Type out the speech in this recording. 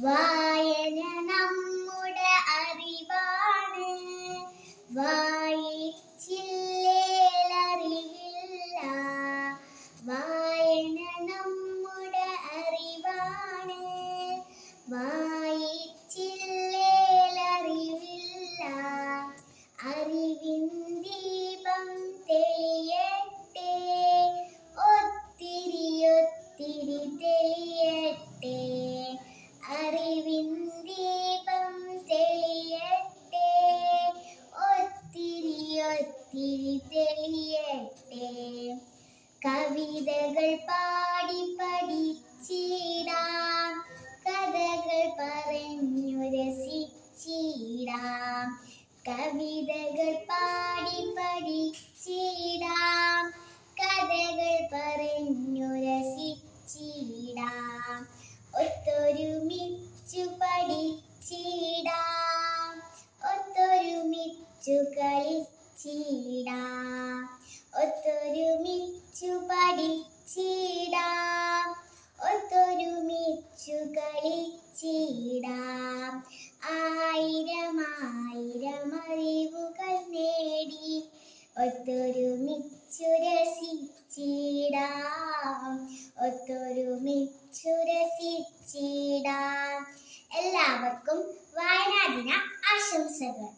വായന നമ്മുടെ അറിവാണ്. വായിച്ചില്ലേൽ അറിവില്ല. വായന നമ്മുടെ അറിവാണ്. വായിച്ചില്ലേൽ അറിവില്ല. അറിവിൻ ദീപം തെളിയട്ടെ, ഒത്തിരി ഒത്തിരി തെളിയട്ടെ. അറിവിൻ ദീപം തെളിയട്ടെ, ഒത്തിരി ഒത്തിരി തെളിയട്ടെ. കവിതകൾ പാടി പഠിച്ചിടാം, കഥകൾ പറഞ്ഞു രസിച്ചിടാം. കവിതകൾ പാടി പഠിച്ചിടാം, കഥകൾ പറഞ്ഞു രസിച്ചിടാം. ഒത്തൊരുമിച്ചു പഠിച്ചിടാം, ഒത്തൊരുമിച്ചു കളിച്ചിടാം. ഒത്തൊരുമിച്ചു പഠിച്ചിടാം, ഒത്തൊരുമിച്ചു കളിച്ചിടാം. ആയിരം ആയിരം അറിവുകൾ നേടി ഒത്തൊരുമിച്ചു രസിച്ചിടാം, ഒത്തൊരുമിച്ചു രസിച്ചിടാം. എല്ലാവർക്കും വായനാ ദിന ആശംസകൾ.